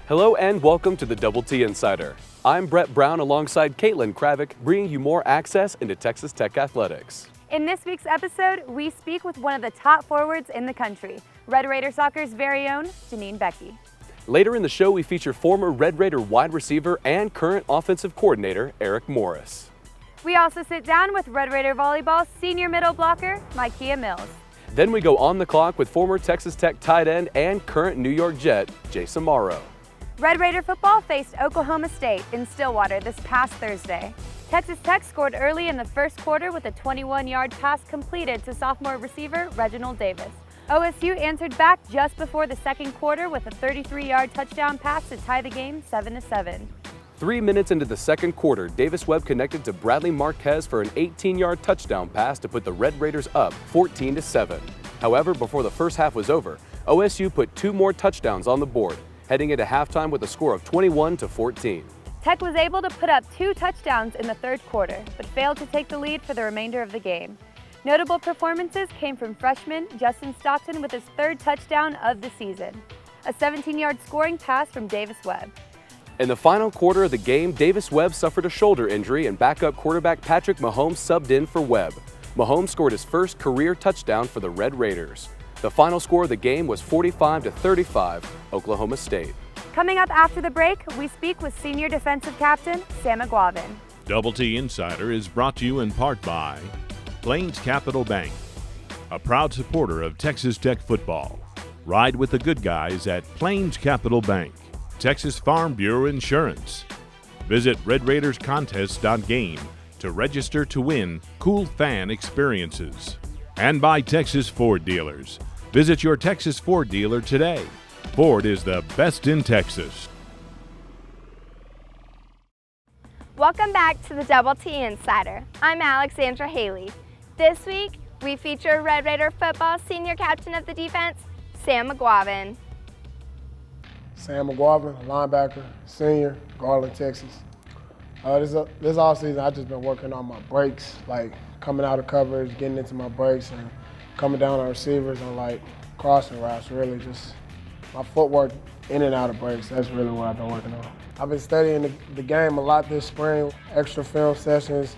Hello and welcome to the Double T Insider. I'm Brett Brown alongside Caitlin Kravick, bringing you more access into Texas Tech athletics. In this week's episode, we speak with one of the top forwards in the country, Red Raider Soccer's very own Janine Beckie. Later in the show, we feature former Red Raider wide receiver and current offensive coordinator Eric Morris. We also sit down with Red Raider Volleyball senior middle blocker Mikia Mills. Then we go on the clock with former Texas Tech tight end and current New York Jet Jace Amaro. Red Raider football faced Oklahoma State in Stillwater this past Thursday. Texas Tech scored early in the first quarter with a 21-yard pass completed to sophomore receiver Reginald Davis. OSU answered back just before the second quarter with a 33-yard touchdown pass to tie the game 7-7. 3 minutes into the second quarter, Davis Webb connected to Bradley Marquez for an 18-yard touchdown pass to put the Red Raiders up 14-7. However, before the first half was over, OSU put 2 more touchdowns on the board, heading into halftime with a score of 21-14. Tech was able to put up 2 touchdowns in the third quarter, but failed to take the lead for the remainder of the game. Notable performances came from freshman Justin Stockton with his 3rd touchdown of the season, a 17-yard scoring pass from Davis Webb. In the final quarter of the game, Davis Webb suffered a shoulder injury and backup quarterback Patrick Mahomes subbed in for Webb. Mahomes scored his first career touchdown for the Red Raiders. The final score of the game was 45-35, Oklahoma State. Coming up after the break, we speak with senior defensive captain Sam Eguavoen. Double T Insider is brought to you in part by Plains Capital Bank, a proud supporter of Texas Tech football. Ride with the good guys at Plains Capital Bank. Texas Farm Bureau Insurance. Visit RedRaidersContest.game to register to win cool fan experiences. And by Texas Ford Dealers. Visit your Texas Ford dealer today. Ford is the best in Texas. Welcome back to the Double T Insider. I'm Alexandra Haley. This week, we feature Red Raider football senior captain of the defense, Sam Eguavoen. Sam Eguavoen, linebacker, senior, Garland, Texas. This offseason, I've just been working on my breaks, like coming out of coverage, getting into my breaks, and coming down on receivers and like crossing routes, really just my footwork in and out of breaks. That's really what I've been working on. I've been studying the game a lot this spring, extra film sessions.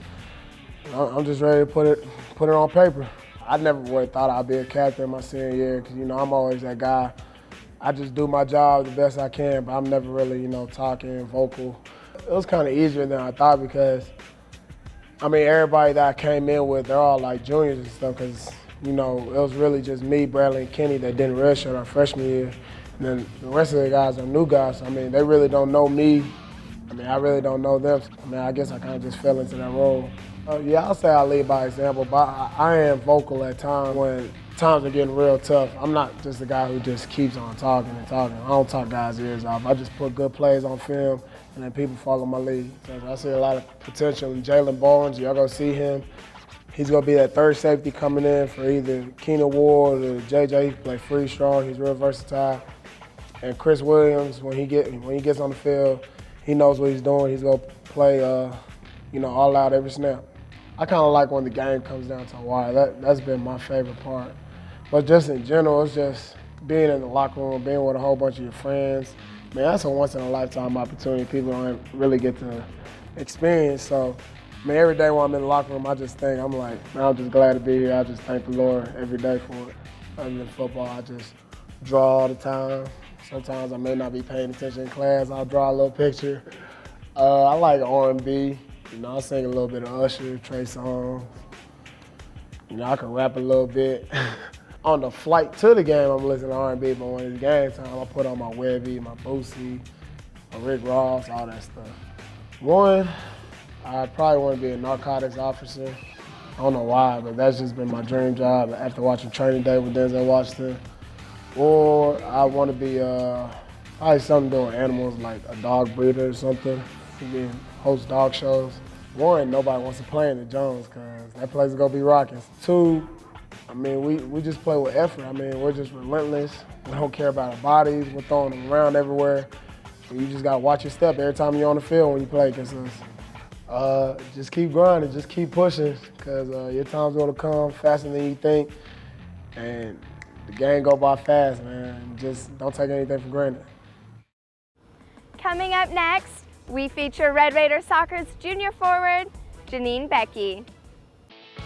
I'm just ready to put it on paper. I never would have thought I'd be a captain in my senior year because, I'm always that guy. I just do my job the best I can, but I'm never really, talking, vocal. It was kind of easier than I thought because, everybody that I came in with, they're all like juniors and stuff because, it was really just me, Bradley, and Kenny that didn't redshirt our freshman year. And then the rest of the guys are new guys. They really don't know me. I really don't know them. I guess I kind of just fell into that role. Yeah, I'll say I lead by example, but I am vocal at times when times are getting real tough. I'm not just the guy who just keeps on talking and talking. I don't talk guys' ears off. I just put good plays on film, and then people follow my lead. So I see a lot of potential in Jalen Barnes. Y'all gonna see him. He's gonna be that third safety coming in for either Keenan Ward or JJ. He can play free, strong. He's real versatile. And Chris Williams, when he gets on the field, he knows what he's doing. He's gonna play, all out every snap. I kind of like when the game comes down to a wire. That's been my favorite part. But just in general, it's just being in the locker room, being with a whole bunch of your friends. That's a once-in-a-lifetime opportunity people don't really get to experience. So, every day when I'm in the locker room, I just think, I'm just glad to be here. I just thank the Lord every day for it. Other than football, I just draw all the time. Sometimes I may not be paying attention in class. I'll draw a little picture. I like R&B. I sing a little bit of Usher, Trey Songz. I can rap a little bit. On the flight to the game, I'm listening to R&B, but when it's game time, I put on my Webby, my Boosie, my Rick Ross, all that stuff. One, I probably want to be a narcotics officer. I don't know why, but that's just been my dream job after watching Training Day with Denzel Washington. Or I want to be probably something to do with animals, like a dog breeder or something. Host dog shows. One, nobody wants to play in the Jones because that place is going to be rocking. Two, we just play with effort. We're just relentless. We don't care about our bodies. We're throwing them around everywhere. You just got to watch your step every time you're on the field when you play against us. Just keep grinding, just keep pushing because your time's going to come faster than you think. And the game go by fast, man. Just don't take anything for granted. Coming up next, we feature Red Raider Soccer's junior forward, Janine Beckie.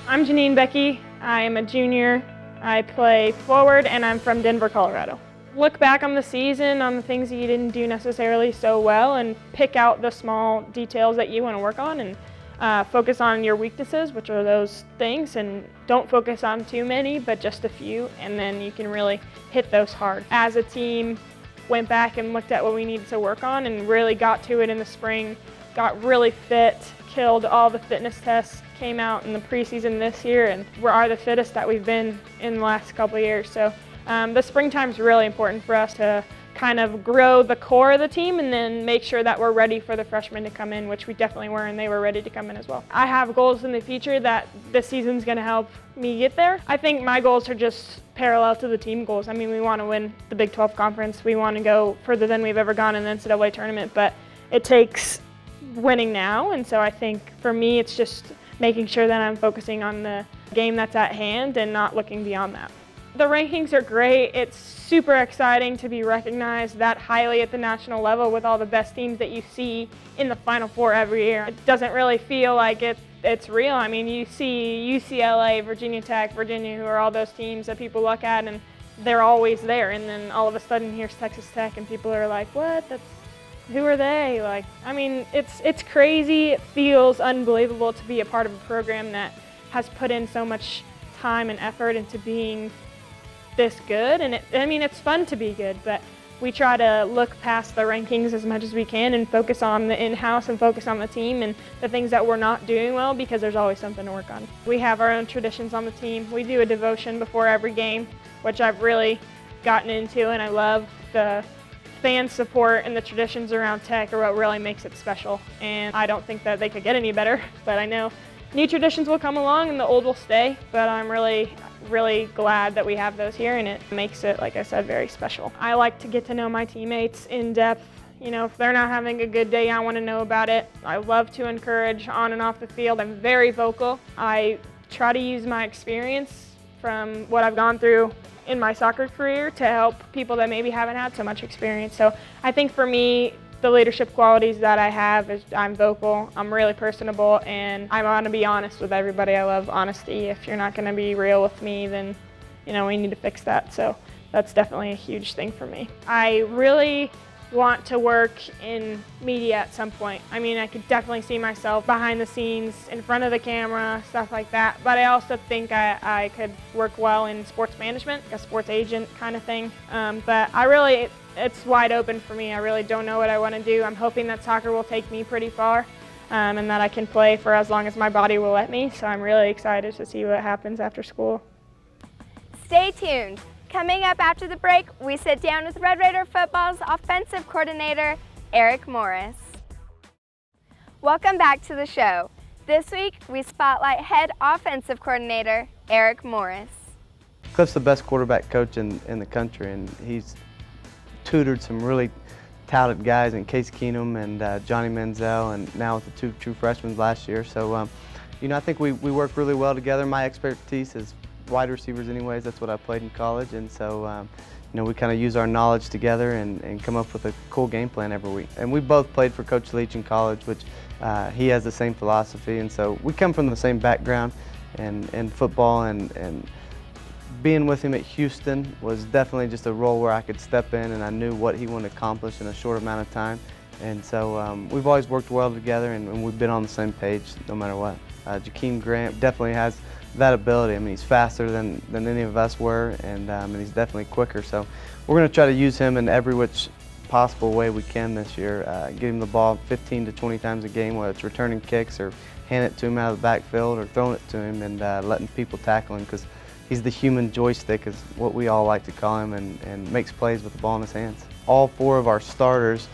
I'm Janine Beckie. I am a junior. I play forward and I'm from Denver, Colorado. Look back on the season, on the things that you didn't do necessarily so well, and pick out the small details that you want to work on, and focus on your weaknesses, which are those things, and don't focus on too many, but just a few, and then you can really hit those hard. As a team, went back and looked at what we needed to work on and really got to it in the spring, got really fit, killed all the fitness tests, came out in the preseason this year, and we are the fittest that we've been in the last couple of years. So the springtime is really important for us to kind of grow the core of the team and then make sure that we're ready for the freshmen to come in, which we definitely were, and they were ready to come in as well. I have goals in the future that this season's going to help me get there. I think my goals are just parallel to the team goals. I mean, we want to win the Big 12 conference. We want to go further than we've ever gone in the NCAA tournament, but it takes winning now, and so I think for me it's just making sure that I'm focusing on the game that's at hand and not looking beyond that. The rankings are great. It's super exciting to be recognized that highly at the national level with all the best teams that you see in the Final Four every year. It doesn't really feel like it's real. I mean, you see UCLA, Virginia Tech, Virginia, who are all those teams that people look at and they're always there, and then all of a sudden here's Texas Tech and people are like, what? Who are they? Like, I mean, it's crazy. It feels unbelievable to be a part of a program that has put in so much time and effort into being this good. And it's fun to be good, but we try to look past the rankings as much as we can and focus on the in-house and focus on the team and the things that we're not doing well, because there's always something to work on. We have our own traditions on the team. We do a devotion before every game, which I've really gotten into, and I love. The fan support and the traditions around Tech are what really makes it special, and I don't think that they could get any better, but I know new traditions will come along and the old will stay, but I'm really glad that we have those here, and it makes it, like I said, very special. I like to get to know my teammates in depth. You know, if they're not having a good day, I want to know about it. I love to encourage on and off the field. I'm very vocal. I try to use my experience from what I've gone through in my soccer career to help people that maybe haven't had so much experience. So I think for me, the leadership qualities that I have is I'm vocal, I'm really personable, and I want to be honest with everybody. I love honesty. If you're not going to be real with me, then, you know, we need to fix that. So that's definitely a huge thing for me. I really want to work in media at some point. I mean, I could definitely see myself behind the scenes, in front of the camera, stuff like that. But I also think I could work well in sports management, like a sports agent kind of thing. But it's wide open for me. I really don't know what I want to do. I'm hoping that soccer will take me pretty far, and that I can play for as long as my body will let me. So I'm really excited to see what happens after school. Stay tuned. Coming up after the break, we sit down with Red Raider football's offensive coordinator, Eric Morris. Welcome back to the show. This week, we spotlight head offensive coordinator, Eric Morris. Cliff's the best quarterback coach in the country, and he's tutored some really talented guys in Case Keenum and Johnny Manziel, and now with the two true freshmen last year. So, you know, I think we work really well together. My expertise is wide receivers anyways. That's what I played in college, and so you know, we kind of use our knowledge together and come up with a cool game plan every week. And we both played for Coach Leach in college, which he has the same philosophy, and so we come from the same background in football, and being with him at Houston was definitely just a role where I could step in and I knew what he wanted to accomplish in a short amount of time. And so we've always worked well together, and we've been on the same page no matter what. Jakeem Grant definitely has that ability. I mean, he's faster than any of us were, and he's definitely quicker. So we're going to try to use him in every which possible way we can this year. Get him the ball 15 to 20 times a game, whether it's returning kicks or hand it to him out of the backfield or throwing it to him and letting people tackle him, because he's the human joystick is what we all like to call him, and makes plays with the ball in his hands. All four of our starters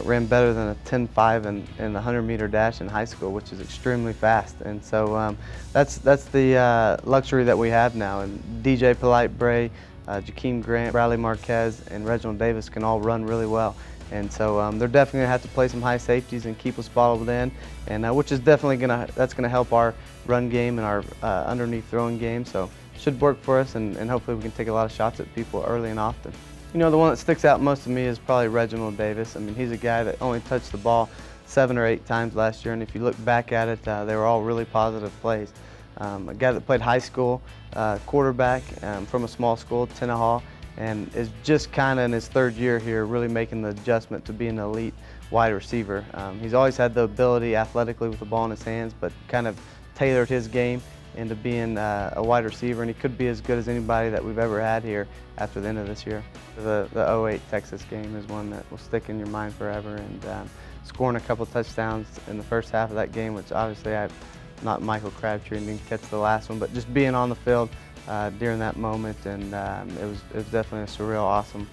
ran better than a 10.5 in the 100-meter dash in high school, which is extremely fast. And so that's the luxury that we have now. And DJ Polite-Bray, Jakeem Grant, Bradley Marquez, and Reginald Davis can all run really well. And so they're definitely going to have to play some high safeties and keep us bottled in, and which is definitely that's going to help our run game and our underneath throwing game. So should work for us, and hopefully we can take a lot of shots at people early and often. You know, the one that sticks out most to me is probably Reginald Davis. I mean, he's a guy that only touched the ball 7 or 8 times last year, and if you look back at it, they were all really positive plays. A guy that played high school quarterback from a small school, Tenaha, and is just kind of in his 3rd year here, really making the adjustment to be an elite wide receiver. He's always had the ability athletically with the ball in his hands, but kind of tailored his game into being a wide receiver, and he could be as good as anybody that we've ever had here after the end of this year. The 08 Texas game is one that will stick in your mind forever, and scoring a couple touchdowns in the first half of that game, which obviously not Michael Crabtree and didn't catch the last one, but just being on the field during that moment, and it was definitely a surreal, awesome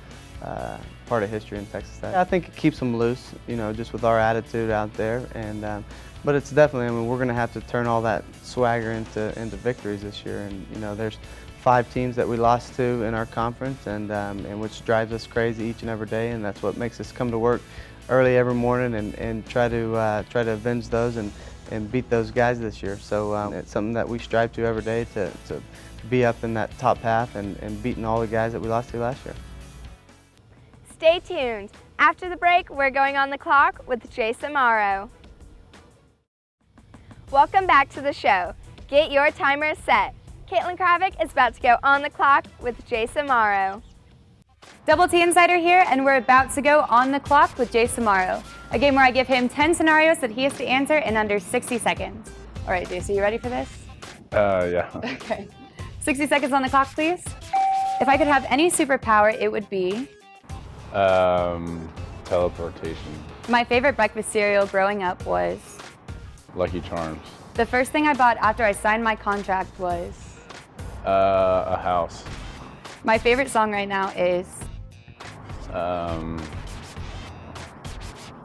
part of history in Texas Tech. I think it keeps them loose, you know, just with our attitude out there, and but it's definitely, I mean, we're going to have to turn all that swagger into victories this year, and you know, there's 5 teams that we lost to in our conference, and which drives us crazy each and every day, and that's what makes us come to work early every morning and try to avenge those and beat those guys this year. So it's something that we strive to every day to be up in that top half and beating all the guys that we lost to last year. Stay tuned. After the break, we're going on the clock with Jace Amaro. Welcome back to the show. Get your timer set. Caitlin Kravick is about to go on the clock with Jace Amaro. Double T Insider here, and we're about to go on the clock with Jace Amaro, a game where I give him 10 scenarios that he has to answer in under 60 seconds. All right, Jace, are you ready for this? Yeah. Okay. 60 seconds on the clock, please. If I could have any superpower, it would be? Teleportation. My favorite breakfast cereal growing up was? Lucky Charms. The first thing I bought after I signed my contract was? A house. My favorite song right now is? I don't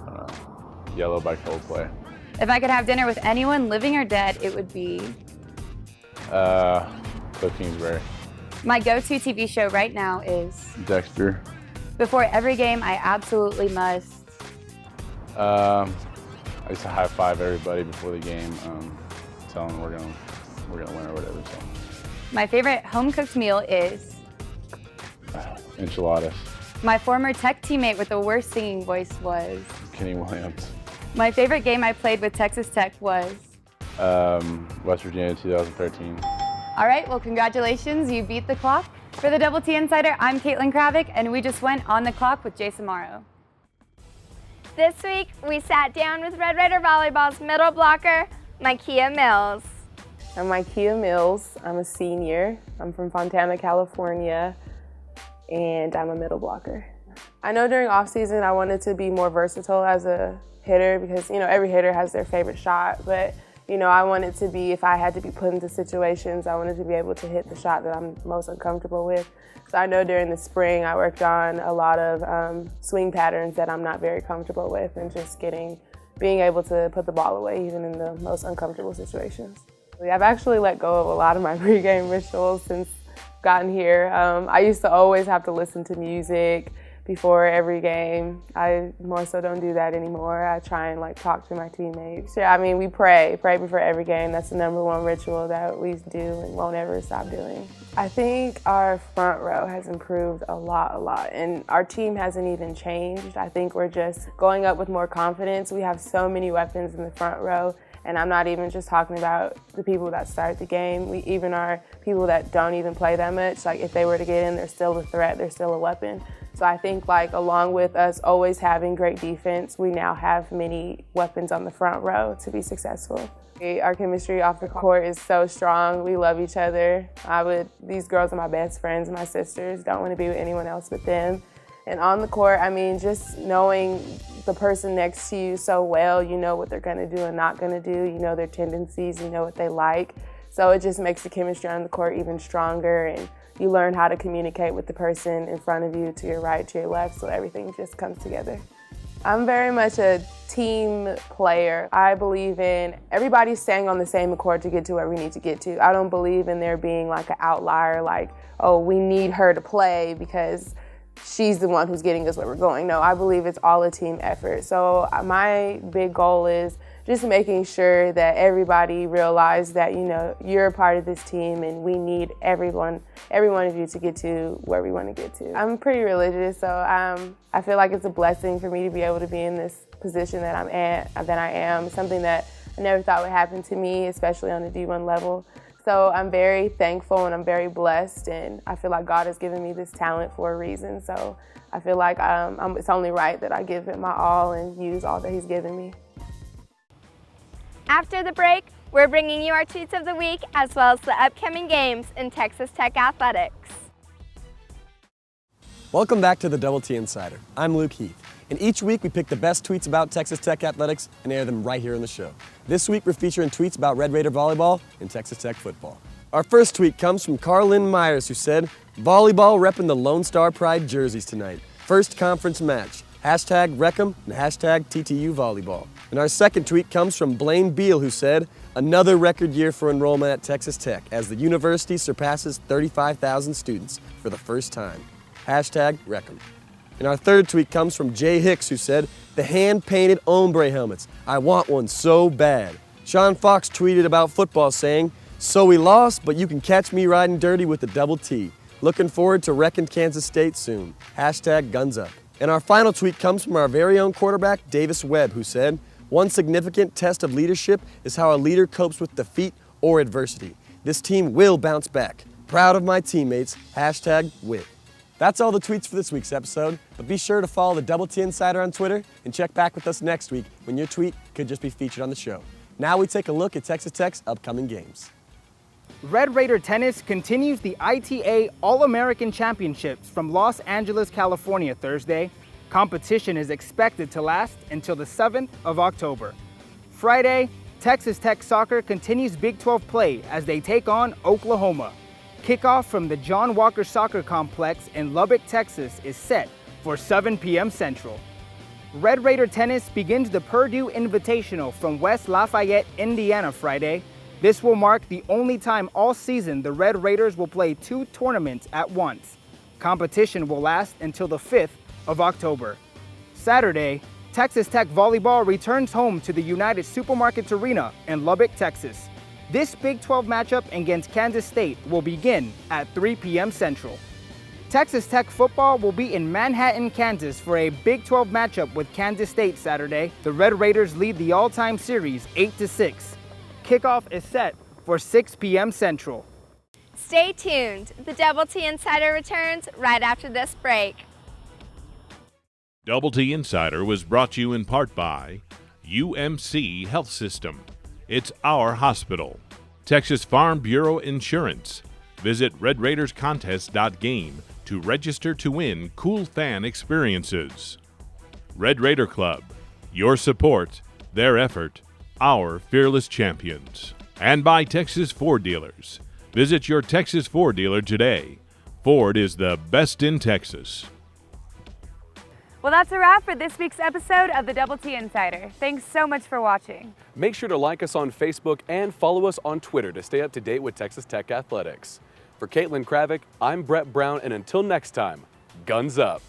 know. Yellow by Coldplay. If I could have dinner with anyone, living or dead, it would be? Cliff Kingsbury. My go-to TV show right now is? Dexter. Before every game, I absolutely must? I used to high five everybody before the game, tell them we're gonna win or whatever. So. My favorite home-cooked meal is? Enchiladas. My former Tech teammate with the worst singing voice was? Kenny Williams. My favorite game I played with Texas Tech was? West Virginia 2013. All right, well, congratulations, you beat the clock. For the Double T Insider, I'm Caitlin Kravick, and we just went on the clock with Jace Amaro. This week, we sat down with Red Raider Volleyball's middle blocker, Mikia Mills. I'm Mikia Mills. I'm a senior. I'm from Fontana, California, and I'm a middle blocker. I know during off season I wanted to be more versatile as a hitter because, you know, every hitter has their favorite shot, but you know, I wanted to be, if I had to be put into situations, I wanted to be able to hit the shot that I'm most uncomfortable with. So I know during the spring I worked on a lot of swing patterns that I'm not very comfortable with, and just being able to put the ball away even in the most uncomfortable situations. I've actually let go of a lot of my pregame rituals since I've gotten here. I used to always have to listen to music before every game. I more so don't do that anymore. I try and talk to my teammates. Yeah, I mean, we pray before every game. That's the #1 ritual that we do and won't ever stop doing. I think our front row has improved a lot, and our team hasn't even changed. I think we're just going up with more confidence. We have so many weapons in the front row, and I'm not even just talking about the people that start the game. We even are people that don't even play that much. If they were to get in, they're still a threat, they're still a weapon. So I think along with us always having great defense, we now have many weapons on the front row to be successful. Our chemistry off the court is so strong. We love each other. These girls are my best friends, my sisters. Don't want to be with anyone else but them. And on the court, I mean, just knowing the person next to you so well, you know what they're going to do and not going to do. You know their tendencies, you know what they like. So it just makes the chemistry on the court even stronger, and you learn how to communicate with the person in front of you, to your right, to your left, so everything just comes together. I'm very much a team player. I believe in everybody staying on the same accord to get to where we need to get to. I don't believe in there being an outlier, oh, we need her to play because she's the one who's getting us where we're going. No, I believe it's all a team effort. So my big goal is just making sure that everybody realizes that, you know, you're a part of this team and we need every one of you to get to where we want to get to. I'm pretty religious, so I feel like it's a blessing for me to be able to be in this position that I am, something that I never thought would happen to me, especially on the D1 level. So I'm very thankful and I'm very blessed, and I feel like God has given me this talent for a reason. So I feel like it's only right that I give it my all and use all that He's given me. After the break, we're bringing you our tweets of the week as well as the upcoming games in Texas Tech athletics. Welcome back to the Double T Insider. I'm Luke Heath, and each week we pick the best tweets about Texas Tech athletics and air them right here on the show. This week we're featuring tweets about Red Raider volleyball and Texas Tech football. Our first tweet comes from Carlin Myers, who said, "Volleyball repping the Lone Star Pride jerseys tonight. First conference match. Hashtag Wreckham and hashtag TTU volleyball." And our second tweet comes from Blaine Beal, who said, "Another record year for enrollment at Texas Tech as the university surpasses 35,000 students for the first time. Hashtag Wreckham." And our third tweet comes from Jay Hicks, who said, "The hand-painted ombre helmets. I want one so bad." Sean Fox tweeted about football saying, "So we lost, but you can catch me riding dirty with the double T. Looking forward to wrecking Kansas State soon. Hashtag guns up." And our final tweet comes from our very own quarterback, Davis Webb, who said, "One significant test of leadership is how a leader copes with defeat or adversity. This team will bounce back. Proud of my teammates. Hashtag wit." That's all the tweets for this week's episode, but be sure to follow the Double T Insider on Twitter and check back with us next week when your tweet could just be featured on the show. Now we take a look at Texas Tech's upcoming games. Red Raider Tennis continues the ITA All-American Championships from Los Angeles, California Thursday. Competition is expected to last until the 7th of October. Friday, Texas Tech Soccer continues Big 12 play as they take on Oklahoma. Kickoff from the John Walker Soccer Complex in Lubbock, Texas is set for 7 p.m. Central. Red Raider Tennis begins the Purdue Invitational from West Lafayette, Indiana Friday. This will mark the only time all season the Red Raiders will play 2 tournaments at once. Competition will last until the 5th of October. Saturday, Texas Tech Volleyball returns home to the United Supermarkets Arena in Lubbock, Texas. This Big 12 matchup against Kansas State will begin at 3 p.m. Central. Texas Tech football will be in Manhattan, Kansas for a Big 12 matchup with Kansas State Saturday. The Red Raiders lead the all-time series 8-6. Kickoff is set for 6 p.m. Central. Stay tuned. The Double T Insider returns right after this break. Double T Insider was brought to you in part by UMC Health System. It's our hospital. Texas Farm Bureau Insurance. Visit RedRaidersContest.game to register to win cool fan experiences. Red Raider Club. Your support, their effort, our fearless champions. And by Texas Ford Dealers. Visit your Texas Ford dealer today. Ford is the best in Texas. Well, that's a wrap for this week's episode of the Double T Insider. Thanks so much for watching. Make sure to like us on Facebook and follow us on Twitter to stay up to date with Texas Tech athletics. For Caitlin Kravick, I'm Brett Brown, and until next time, guns up.